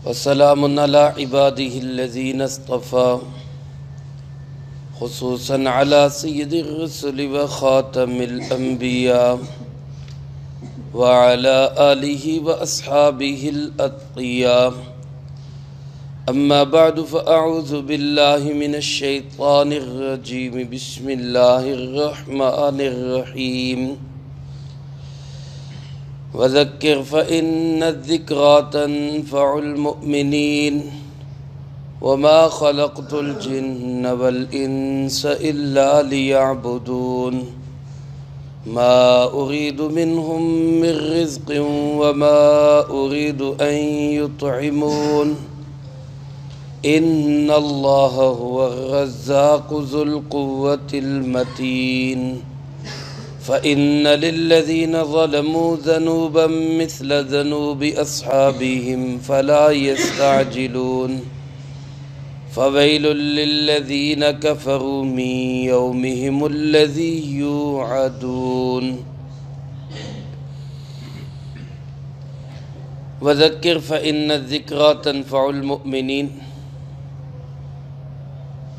وسلام على عباده الذين اصطفى خصوصا على سيد الرسل وخاتم الأنبياء وعلى آله وأصحابه الأتقياء. أما بعد فأعوذ بالله من الشيطان الرجيم. بسم الله الرحمن الرحيم. وذكر فإن الذكرى تنفع المؤمنين وما خلقت الجن والإنس إلا ليعبدون ما أريد منهم من رزق وما أريد أن يطعمون إن الله هو الرزاق ذو القوة المتين. فإن للذين ظلموا ذنوبا مثل ذنوب أصحابهم فلا يستعجلون. فويل للذين كفروا من يومهم الذي يوعدون. وذكر فإن الذكرى تنفع المؤمنين.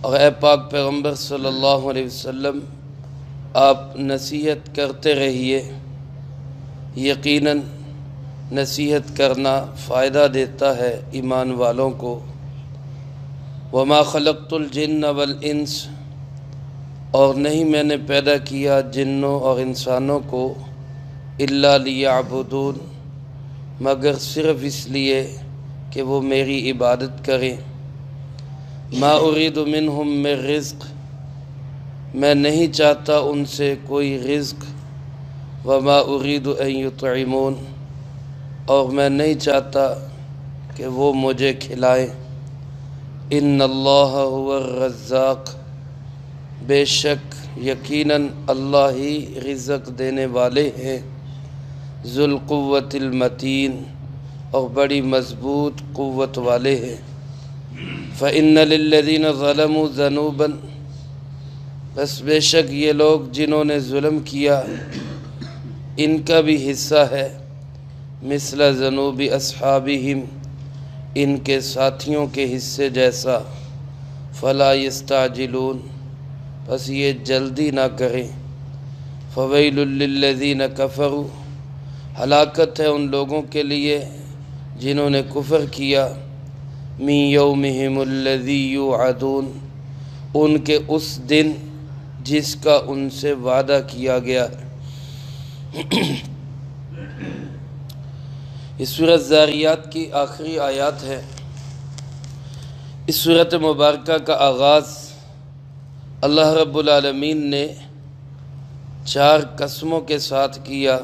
اور اے پاک پیغمبر صلی اللہ علیہ وسلم، آپ نصیحت کرتے رہیے. یقیناً نصیحت کرنا فائدہ دیتا ہے ایمان والوں کو. وما خلقت الجن والانس، اور نہیں میں نے پیدا کیا جنوں اور انسانوں کو الا لیعبدون، مگر صرف اس لیے کہ وہ میری عبادت کریں. ما ارید منہم من رزق، میں نہیں چاہتا ان سے کوئی رزق. وما ارید ان یطعمون، اور میں نہیں چاہتا کہ وہ مجھے کھلائیں. ان اللہ هو الرزاق، بے شک یقیناً اللہ ہی رزق دینے والے ہیں. ذو القوۃ المتین، اور بڑی مضبوط قوت والے ہیں. فإن للذین ظلموا ذنوبا، بس بے شک یہ لوگ جنہوں نے ظلم کیا ان کا بھی حصہ ہے. مثل ذنوب اصحابہم، ان کے ساتھیوں کے حصے جیسا. فلا یستعجلون، بس یہ جلدی نہ کریں. فویل للذین کفروا، ہلاکت ہے ان لوگوں کے لیے جنہوں نے کفر کیا. من یومہم الذی یوعدون، ان کے اس دن جس کا ان سے وعدہ کیا گیا. اس سورۃ ذاریات کی آخری آیات ہے. اس سورۃ مبارکہ کا آغاز اللہ رب العالمین نے 4 قسموں کے ساتھ کیا،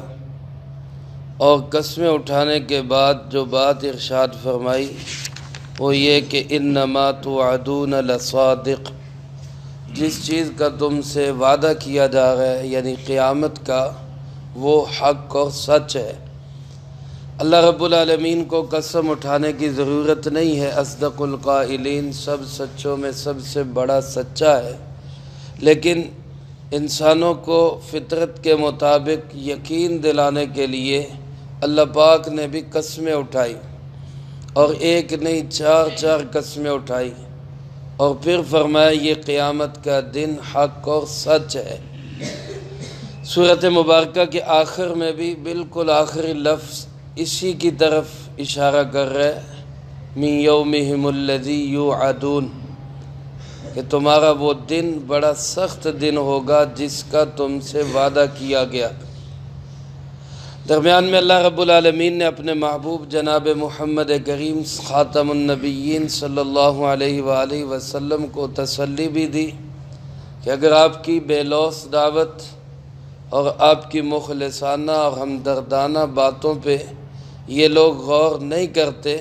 اور قسمیں اٹھانے کے بعد جو بات ارشاد فرمائی وہ یہ کہ انما توعدون لصادق، جس چیز کا تم سے وعدہ کیا جا رہا ہے یعنی قیامت کا، وہ حق اور سچ ہے. اللہ رب العالمین کو قسم اٹھانے کی ضرورت نہیں ہے. اصدق القائلین، سب سچوں میں سب سے بڑا سچا ہے. لیکن انسانوں کو فطرت کے مطابق یقین دلانے کے لیے اللہ پاک نے بھی قسمیں اٹھائی، اور ایک نہیں 4 قسمیں اٹھائی، اور پھر فرمایا یہ قیامت کا دن حق اور سچ ہے. سورۃ مبارکہ کے آخر میں بھی بالکل آخری لفظ اسی کی طرف اشارہ کر رہے من یومہم الذی یوعدون، کہ تمہارا وہ دن بڑا سخت دن ہوگا جس کا تم سے وعدہ کیا گیا. درمیان میں اللہ رب العالمین نے اپنے محبوب جناب محمد کریم خاتم النبیین صلی اللہ علیہ وآلہ وسلم کو تسلی بھی دی کہ اگر آپ کی بے لوث دعوت اور آپ کی مخلصانہ اور ہمدردانہ باتوں پہ یہ لوگ غور نہیں کرتے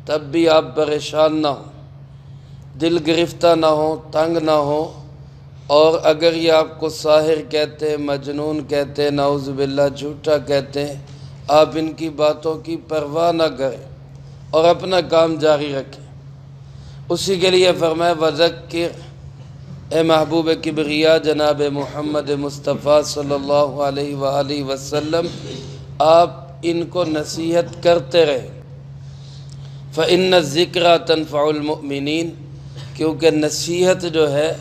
تب بھی آپ پریشان نہ ہوں، دل گرفتہ نہ ہوں، تنگ نہ ہوں. اور اگر یہ آپ کو ساحر کہتے ہیں، مجنون کہتے ہیں، نعوذ باللہ جھوٹا کہتے ہیں، آپ ان کی باتوں کی پرواہ نہ کریں اور اپنا کام جاری رکھیں. اسی کے لیے فرمایا وذکر، اے محبوب کبریا جناب محمد مصطفیٰ صلی اللہ علیہ وآلہ وسلم، آپ ان کو نصیحت کرتے رہے. فإن الذکریٰ تنفع المؤمنین، کیونکہ نصیحت جو ہے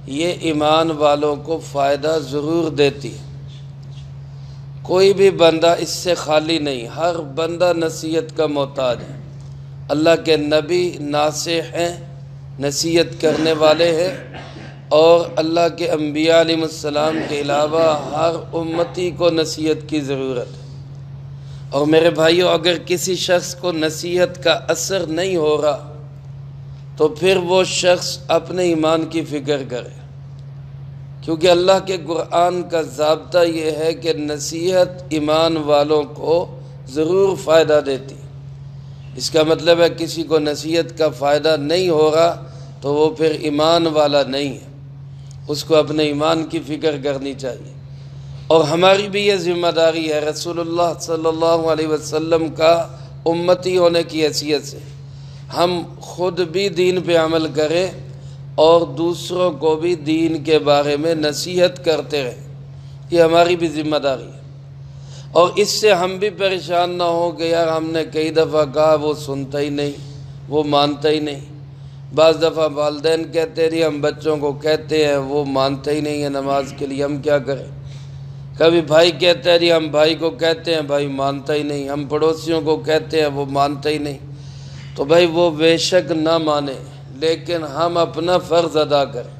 یہ ایمان والوں کو فائدہ ضرور دیتی ہے۔ کوئی بھی بندہ اس سے خالی نہیں، ہر بندہ نصیحت کا محتاج ہے۔ اللہ کے نبی ناصح ہیں، نصیحت کرنے والے ہیں، اور اللہ کے انبیاء علیہ السلام کے علاوہ ہر امتی کو نصیحت کی ضرورت ہے۔ اور میرے بھائیو، اگر کسی شخص کو نصیحت کا اثر نہیں ہو رہا تو پھر وہ شخص اپنے ایمان کی فکر کرے، کیونکہ اللہ کے قرآن کا ضابطہ یہ ہے کہ نصیحت ایمان والوں کو ضرور فائدہ دیتی۔ اس کا مطلب ہے کسی کو نصیحت کا فائدہ نہیں ہو رہا تو وہ پھر ایمان والا نہیں ہے، اس کو اپنے ایمان کی فکر کرنی چاہیے۔ اور ہماری بھی یہ ذمہ داری ہے رسول اللہ صلی اللہ علیہ وسلم کا امتی ہونے کی حیثیت سے، ہم خود بھی دین پہ عمل کریں اور دوسروں کو بھی دین کے بارے میں نصیحت کرتے رہیں، یہ ہماری بھی ذمہ داری ہے۔ اور اس سے ہم بھی پریشان نہ ہو کہ یار ہم نے کئی دفعہ کہا وہ سنتا ہی نہیں، وہ مانتا ہی نہیں۔ بعض دفعہ والدین کہتے ہیں ہم بچوں کو کہتے ہیں وہ مانتا ہی نہیں ہے نماز کے لیے، ہم کیا کریں؟ کبھی بھائی کہتا ہے جی ہم بھائی کو کہتے ہیں بھائی مانتا ہی نہیں، ہم پڑوسیوں کو کہتے ہیں وہ مانتا ہی نہیں۔ تو بھائی وہ بے شک نہ مانے، لیکن ہم اپنا فرض ادا کریں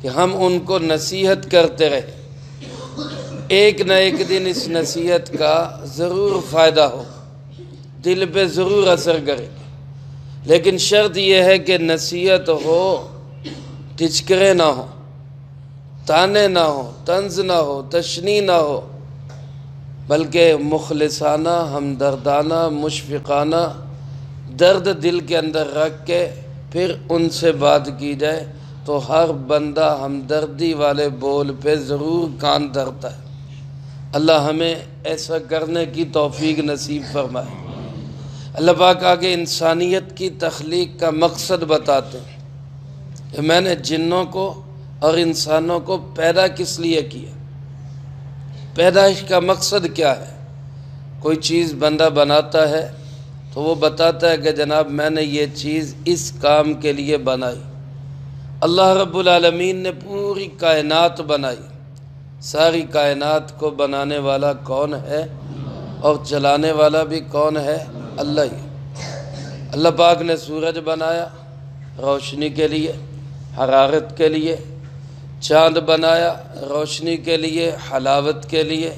کہ ہم ان کو نصیحت کرتے رہیں، ایک نہ ایک دن اس نصیحت کا ضرور فائدہ ہو، دل پہ ضرور اثر کرے گی۔ لیکن شرط یہ ہے کہ نصیحت ہو، ٹچکرے نہ ہو، تانے نہ ہو، طنز نہ ہو، تشنیع نہ ہو، بلکہ مخلصانہ، ہمدردانہ، مشفقانہ درد دل کے اندر رکھ کے پھر ان سے بات کی جائے تو ہر بندہ ہمدردی والے بول پہ ضرور کان دھرتا ہے۔ اللہ ہمیں ایسا کرنے کی توفیق نصیب فرمائے۔ اللہ پاک آگے انسانیت کی تخلیق کا مقصد بتاتے ہیں کہ میں نے جنوں کو اور انسانوں کو پیدا کس لیے کیا، پیدائش کا مقصد کیا ہے۔ کوئی چیز بندہ بناتا ہے تو وہ بتاتا ہے کہ جناب میں نے یہ چیز اس کام کے لیے بنائی۔ اللہ رب العالمین نے پوری کائنات بنائی، ساری کائنات کو بنانے والا کون ہے اور چلانے والا بھی کون ہے؟ اللہ ہی۔ اللہ پاک نے سورج بنایا روشنی کے لیے، حرارت کے لیے، چاند بنایا روشنی کے لیے، حلاوت کے لیے۔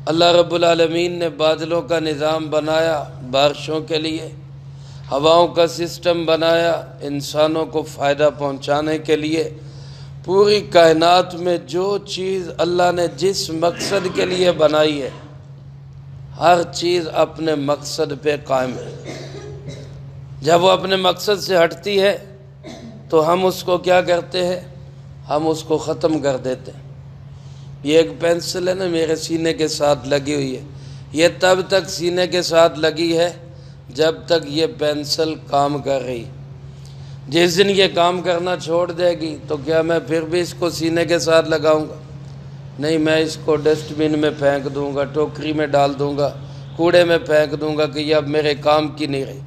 اللہ رب العالمین نے بادلوں کا نظام بنایا بارشوں کے لیے، ہواؤں کا سسٹم بنایا انسانوں کو فائدہ پہنچانے کے لیے۔ پوری کائنات میں جو چیز اللہ نے جس مقصد کے لیے بنائی ہے، ہر چیز اپنے مقصد پہ قائم ہے۔ جب وہ اپنے مقصد سے ہٹتی ہے تو ہم اس کو کیا کرتے ہیں؟ ہم اس کو ختم کر دیتے ہیں۔ یہ ایک پینسل ہے نا میرے سینے کے ساتھ لگی ہوئی ہے، یہ تب تک سینے کے ساتھ لگی ہے جب تک یہ پینسل کام کر رہی۔ جس دن یہ کام کرنا چھوڑ دے گی تو کیا میں پھر بھی اس کو سینے کے ساتھ لگاؤں گا؟ نہیں، میں اس کو ڈسٹ بن میں پھینک دوں گا، ٹوکری میں ڈال دوں گا، کوڑے میں پھینک دوں گا کہ یہ اب میرے کام کی نہیں رہی۔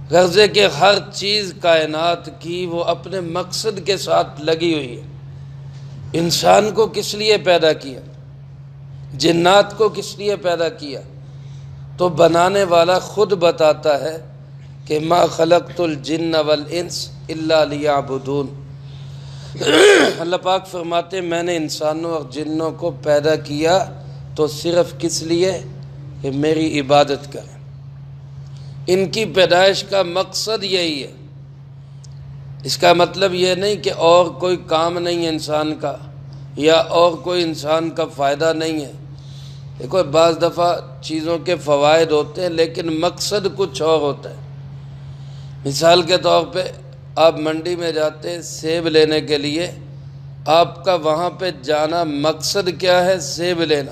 غرضے کہ ہر چیز کائنات کی وہ اپنے مقصد کے ساتھ لگی ہوئی ہے۔ انسان کو کس لیے پیدا کیا؟ جنات کو کس لیے پیدا کیا؟ تو بنانے والا خود بتاتا ہے کہ ما خلقت الجن والانس الا لیعبدون۔ اللہ پاک فرماتے میں نے انسانوں اور جنوں کو پیدا کیا تو صرف کس لیے کہ میری عبادت کریں۔ ان کی پیدائش کا مقصد یہی ہے۔ اس کا مطلب یہ نہیں کہ اور کوئی کام نہیں ہے انسان کا، یا اور کوئی انسان کا فائدہ نہیں ہے۔ دیکھو بعض دفعہ چیزوں کے فوائد ہوتے ہیں لیکن مقصد کچھ اور ہوتا ہے۔ مثال کے طور پہ آپ منڈی میں جاتے ہیں سیب لینے کے لیے، آپ کا وہاں پہ جانا مقصد کیا ہے؟ سیب لینا۔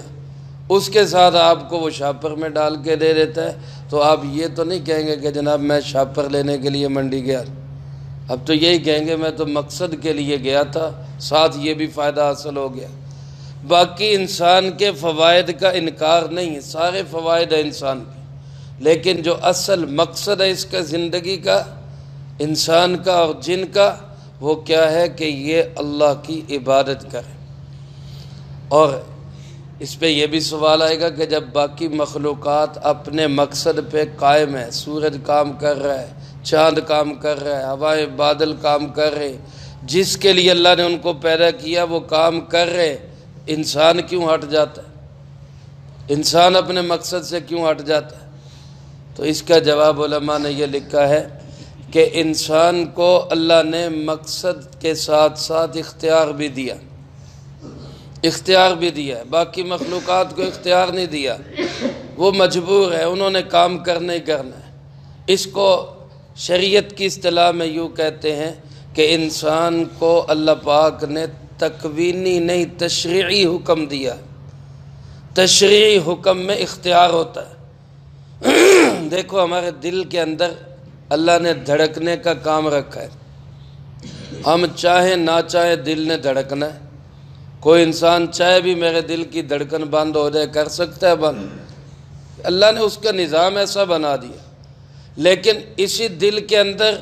اس کے ساتھ آپ کو وہ شاپر میں ڈال کے دے دیتا ہے تو آپ یہ تو نہیں کہیں گے کہ جناب میں شاپر لینے کے لیے منڈی گیا، اب تو یہی کہیں گے میں تو مقصد کے لیے گیا تھا، ساتھ یہ بھی فائدہ حاصل ہو گیا۔ باقی انسان کے فوائد کا انکار نہیں ہے، سارے فوائد ہیں انسان کے، لیکن جو اصل مقصد ہے اس کا زندگی کا، انسان کا اور جن کا، وہ کیا ہے کہ یہ اللہ کی عبادت کرے۔ اور اس پہ یہ بھی سوال آئے گا کہ جب باقی مخلوقات اپنے مقصد پہ قائم ہے، سورج کام کر رہا ہے، چاند کام کر رہا ہے، ہوائیں بادل کام کر رہے، جس کے لیے اللہ نے ان کو پیدا کیا وہ کام کر رہے، انسان کیوں ہٹ جاتا ہے؟ انسان اپنے مقصد سے کیوں ہٹ جاتا ہے؟ تو اس کا جواب علماء نے یہ لکھا ہے کہ انسان کو اللہ نے مقصد کے ساتھ ساتھ اختیار بھی دیا، اختیار بھی دیا ہے۔ باقی مخلوقات کو اختیار نہیں دیا، وہ مجبور ہے، انہوں نے کام کرنا ہی کرنا ہے۔ اس کو شریعت کی اصطلاح میں یوں کہتے ہیں کہ انسان کو اللہ پاک نے تکوینی نہیں تشریعی حکم دیا۔ تشریعی حکم میں اختیار ہوتا ہے۔ دیکھو ہمارے دل کے اندر اللہ نے دھڑکنے کا کام رکھا ہے، ہم چاہیں نہ چاہیں دل نے دھڑکنا ہے۔ کوئی انسان چاہے بھی میرے دل کی دھڑکن بند ہو جائے، کر سکتا ہے بند؟ اللہ نے اس کا نظام ایسا بنا دیا۔ لیکن اسی دل کے اندر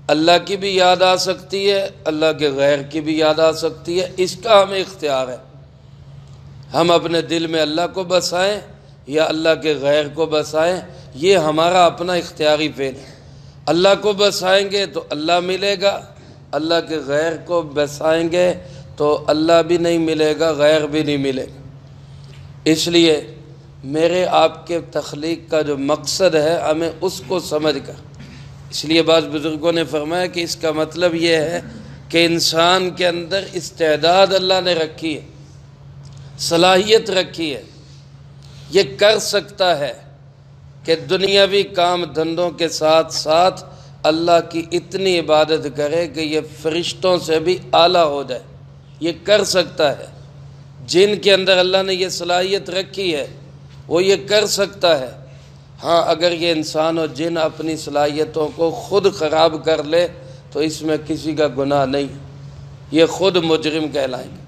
اللہ کی بھی یاد آ سکتی ہے، اللہ کے غیر کی بھی یاد آ سکتی ہے، اس کا ہمیں اختیار ہے۔ ہم اپنے دل میں اللہ کو بسائیں یا اللہ کے غیر کو بسائیں، یہ ہمارا اپنا اختیاری فعل ہے۔ اللہ کو بسائیں گے تو اللہ ملے گا، اللہ کے غیر کو بسائیں گے تو اللہ بھی نہیں ملے گا، غیر بھی نہیں ملے گا۔ اس لیے میرے آپ کے تخلیق کا جو مقصد ہے ہمیں اس کو سمجھ کر، اس لیے بعض بزرگوں نے فرمایا کہ اس کا مطلب یہ ہے کہ انسان کے اندر استعداد اللہ نے رکھی ہے، صلاحیت رکھی ہے، یہ کر سکتا ہے کہ دنیاوی کام دھندوں کے ساتھ ساتھ اللہ کی اتنی عبادت کرے کہ یہ فرشتوں سے بھی اعلیٰ ہو جائے، یہ کر سکتا ہے۔ جن کے اندر اللہ نے یہ صلاحیت رکھی ہے وہ یہ کر سکتا ہے۔ ہاں اگر یہ انسان و جن اپنی صلاحیتوں کو خود خراب کر لے تو اس میں کسی کا گناہ نہیں، یہ خود مجرم کہلائیں گے،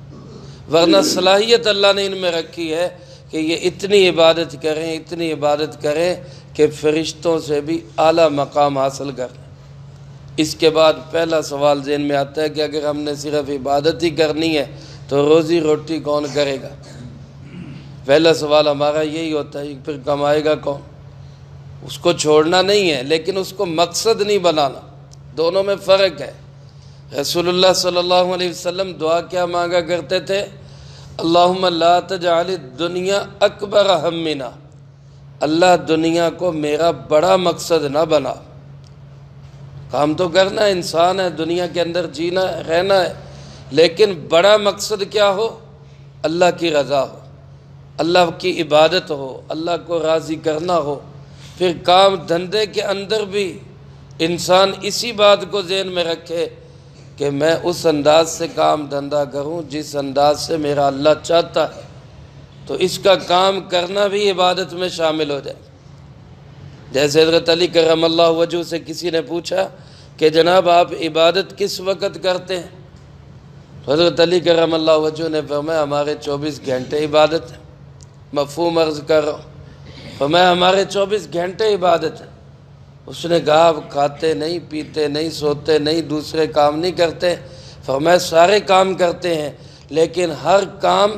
ورنہ صلاحیت اللہ نے ان میں رکھی ہے کہ یہ اتنی عبادت کریں، اتنی عبادت کریں کہ فرشتوں سے بھی اعلیٰ مقام حاصل کریں۔ اس کے بعد پہلا سوال ذہن میں آتا ہے کہ اگر ہم نے صرف عبادت ہی کرنی ہے تو روزی روٹی کون کرے گا؟ پہلا سوال ہمارا یہی ہوتا ہے، پھر کمائے گا کون؟ اس کو چھوڑنا نہیں ہے لیکن اس کو مقصد نہیں بنانا، دونوں میں فرق ہے۔ رسول اللہ صلی اللہ علیہ وسلم دعا کیا مانگا کرتے تھے؟ اللہم لا تجعل الدنیا اکبر ہمنا، اللہ دنیا کو میرا بڑا مقصد نہ بنا۔ کام تو کرنا ہے، انسان ہے، دنیا کے اندر جینا ہے، رہنا ہے، لیکن بڑا مقصد کیا ہو؟ اللہ کی رضا ہو، اللہ کی عبادت ہو، اللہ کو راضی کرنا ہو۔ پھر کام دھندے کے اندر بھی انسان اسی بات کو ذہن میں رکھے کہ میں اس انداز سے کام دھندہ کروں جس انداز سے میرا اللہ چاہتا ہے، تو اس کا کام کرنا بھی عبادت میں شامل ہو جائے۔ جیسے حضرت علی کرم اللہ وجہ سے کسی نے پوچھا کہ جناب آپ عبادت کس وقت کرتے ہیں؟ تو حضرت علی کرم اللہ وجہ نے فرمایا ہمارے 24 گھنٹے عبادت ہے۔ مفہوم عرض کر رہا ہوں، فرمایا ہمارے 24 گھنٹے عبادت ہے۔ اس نے کہا آپ کھاتے نہیں، پیتے نہیں، سوتے نہیں، دوسرے کام نہیں کرتے؟ فرمایا سارے کام کرتے ہیں لیکن ہر کام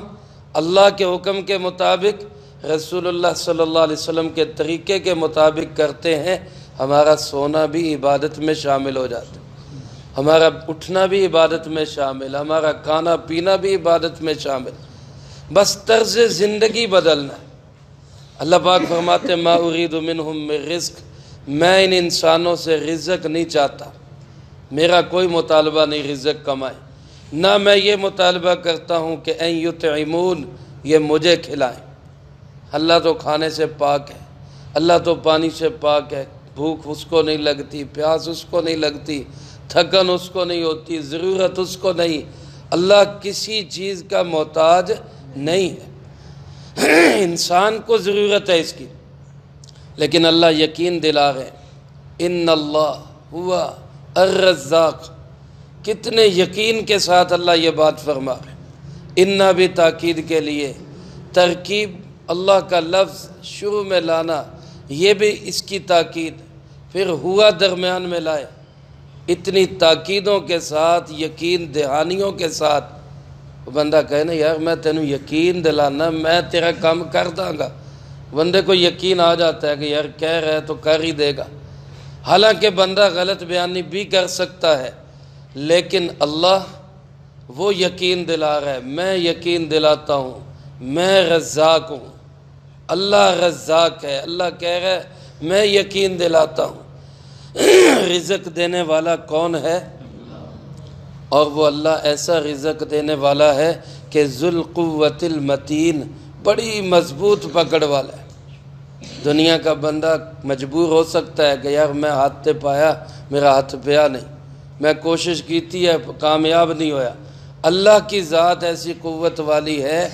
اللہ کے حکم کے مطابق، رسول اللہ صلی اللہ علیہ وسلم کے طریقے کے مطابق کرتے ہیں۔ ہمارا سونا بھی عبادت میں شامل ہو جاتا ہے، ہمارا اٹھنا بھی عبادت میں شامل، ہمارا کھانا پینا بھی عبادت میں شامل، بس طرز زندگی بدلنا ہے۔ اللہ پاک فرماتے ما ارید منہم من رزق، میں ان انسانوں سے رزق نہیں چاہتا، میرا کوئی مطالبہ نہیں رزق کمائے، نہ میں یہ مطالبہ کرتا ہوں کہ ان یطعمون، یہ مجھے کھلائیں۔ اللہ تو کھانے سے پاک ہے، اللہ تو پانی سے پاک ہے، بھوک اس کو نہیں لگتی، پیاس اس کو نہیں لگتی، تھکن اس کو نہیں ہوتی، ضرورت اس کو نہیں، اللہ کسی چیز کا محتاج نہیں ہے۔ انسان کو ضرورت ہے اس کی، لیکن اللہ یقین دلا رہے ہیں ان اللہ ہوا الرزاق، کتنے یقین کے ساتھ اللہ یہ بات فرما رہے ہیں۔ انا بھی تاکید کے لیے ترکیب اللہ کا لفظ شروع میں لانا یہ بھی اس کی تاکید. پھر ہوا درمیان میں لائے، اتنی تاکیدوں کے ساتھ، یقین دہانیوں کے ساتھ. بندہ کہے نا یار میں تینوں یقین دلانا، میں تیرا کام کر داں گا. بندے کو یقین آ جاتا ہے کہ یار کہہ رہا ہے تو کر ہی دے گا. حالانکہ بندہ غلط بیانی بھی کر سکتا ہے، لیکن اللہ وہ یقین دلا رہا ہے. میں یقین دلاتا ہوں، میں رزاق ہوں. اللہ رزاق ہے. اللہ کہہ رہا ہے میں یقین دلاتا ہوں. رزق دینے والا کون ہے؟ اور وہ اللہ ایسا رزق دینے والا ہے کہ ذو القوت المتین، بڑی مضبوط پکڑ والا ہے. دنیا کا بندہ مجبور ہو سکتا ہے کہ یار میں ہاتھ تے پایا، میرا ہاتھ پیا نہیں، میں کوشش کیتی ہے کامیاب نہیں ہویا. اللہ کی ذات ایسی قوت والی ہے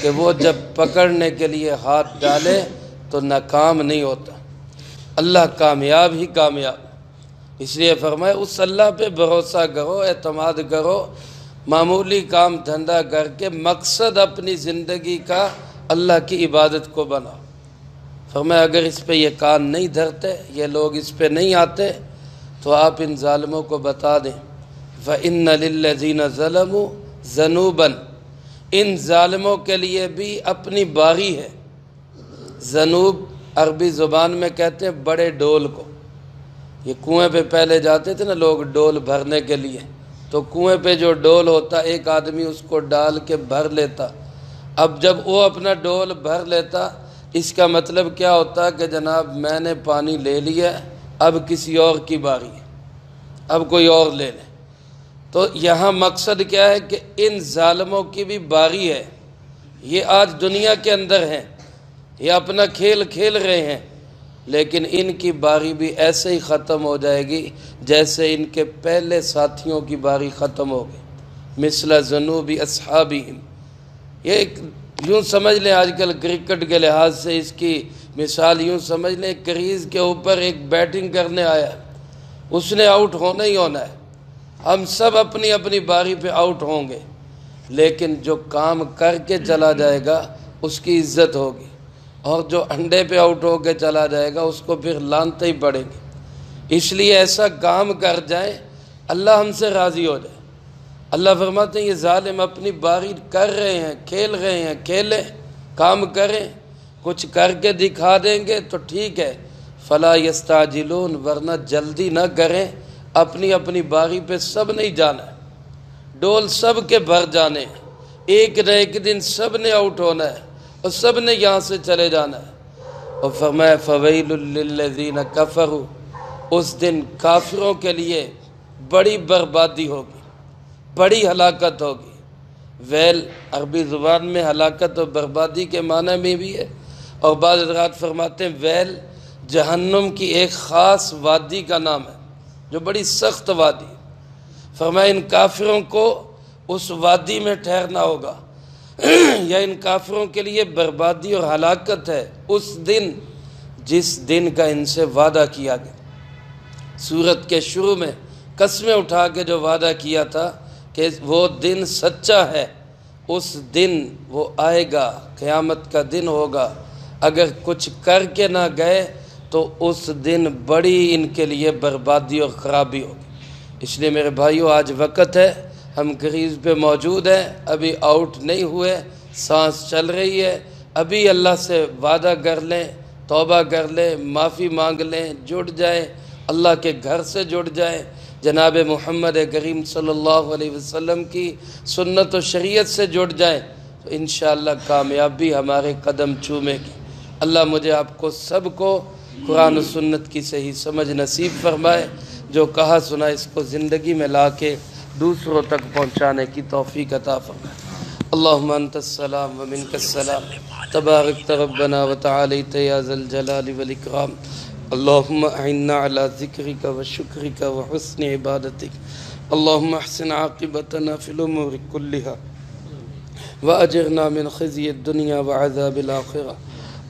کہ وہ جب پکڑنے کے لیے ہاتھ ڈالے تو ناکام نہیں ہوتا. اللہ کامیاب ہی کامیاب. اس لیے فرمایا اس اللہ پہ بھروسہ کرو، اعتماد کرو. معمولی کام دھندا کر کے مقصد اپنی زندگی کا اللہ کی عبادت کو بناؤ. فرمایا اگر اس پہ یہ کان نہیں دھرتے، یہ لوگ اس پہ نہیں آتے، تو آپ ان ظالموں کو بتا دیں فَإِنَّ لِلَّذِينَ ظَلَمُوا ذَنُوبًا، ان ظالموں کے لیے بھی اپنی باری ہے. ذنوب عربی زبان میں کہتے ہیں بڑے ڈول کو. یہ کنویں پہ پہلے جاتے تھے نا لوگ ڈول بھرنے کے لیے، تو کنویں پہ جو ڈول ہوتا ایک آدمی اس کو ڈال کے بھر لیتا. اب جب وہ اپنا ڈول بھر لیتا، اس کا مطلب کیا ہوتا کہ جناب میں نے پانی لے لیا، اب کسی اور کی باری ہے، اب کوئی اور لے لے. تو یہاں مقصد کیا ہے کہ ان ظالموں کی بھی باری ہے. یہ آج دنیا کے اندر ہیں، یہ اپنا کھیل کھیل رہے ہیں، لیکن ان کی باری بھی ایسے ہی ختم ہو جائے گی جیسے ان کے پہلے ساتھیوں کی باری ختم ہو گئی. مثل ذنوب اصحابہم. یہ ایک یوں سمجھ لیں آج کل کرکٹ کے لحاظ سے اس کی مثال یوں سمجھ لیں، کریز کے اوپر ایک بیٹنگ کرنے آیا ہے، اس نے آؤٹ ہونا ہی ہونا ہے. ہم سب اپنی اپنی باری پہ آؤٹ ہوں گے، لیکن جو کام کر کے چلا جائے گا اس کی عزت ہوگی، اور جو انڈے پہ آؤٹ ہو کے چلا جائے گا اس کو پھر لانتے ہی پڑیں گے. اس لیے ایسا کام کر جائیں اللہ ہم سے راضی ہو جائے. اللہ فرماتے ہیں یہ ظالم اپنی باری کر رہے ہیں، کھیل رہے ہیں، کھیلیں، کام کریں، کچھ کر کے دکھا دیں گے تو ٹھیک ہے. فلا یستعجلون، ورنہ جلدی نہ کریں. اپنی اپنی باری پہ سب نہیں جانا ہے، ڈول سب کے بھر جانے ہیں. ایک نہ ایک دن سب نے آؤٹ ہونا ہے اور سب نے یہاں سے چلے جانا ہے. اور فرمایا فویل للذین کفروا، اس دن کافروں کے لیے بڑی بربادی ہوگی، بڑی ہلاکت ہوگی. ویل عربی زبان میں ہلاکت اور بربادی کے معنی میں بھی ہے، اور بعض حضرات فرماتے ہیں ویل جہنم کی ایک خاص وادی کا نام ہے جو بڑی سخت وادی. فرمایا ان کافروں کو اس وادی میں ٹھہرنا ہوگا، یا ان کافروں کے لیے بربادی اور ہلاکت ہے اس دن جس دن کا ان سے وعدہ کیا گیا. سورت کے شروع میں قسمیں اٹھا کے جو وعدہ کیا تھا کہ وہ دن سچا ہے، اس دن وہ آئے گا، قیامت کا دن ہوگا. اگر کچھ کر کے نہ گئے تو اس دن بڑی ان کے لیے بربادی اور خرابی ہوگی. اس لیے میرے بھائیو آج وقت ہے، ہم کریز پہ موجود ہیں، ابھی آؤٹ نہیں ہوئے، سانس چل رہی ہے. ابھی اللہ سے وعدہ کر لیں، توبہ کر لیں، معافی مانگ لیں، جڑ جائیں، اللہ کے گھر سے جڑ جائیں، جناب محمد کریم صلی اللہ علیہ وسلم کی سنت و شریعت سے جڑ جائیں، تو انشاءاللہ کامیابی ہمارے قدم چومے گی. اللہ مجھے آپ کو سب کو قرآن و سنت کی صحیح سمجھ نصیب فرمائے. جو کہا سنا اس کو زندگی میں لا کے دوسروں تک پہنچانے کی توفیق عطا فرمائے. اللہم انت السلام و منک السلام، تبارکت ربنا و تعالیت یا ذا الجلال والاکرام. اللہم اعنا علی ذکرک و شکرک و حسن عبادتک. اللہم احسن عاقبتنا فی الامور کلہا واجرنا من خزی الدنیا وعذاب الآخرہ.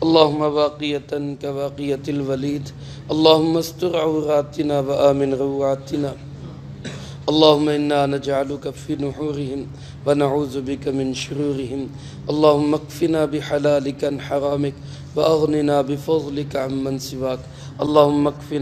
اللہم باقیتا کباقیت الولید. اللہم استر عوراتنا وآمن روعاتنا. اللهم إنا نجعلك في نحورهم ونعوذ بك من شرورهم. اللهم اكفنا بحلالك عن حرامك وأغننا بفضلك عمن سواك. اللهم اكفنا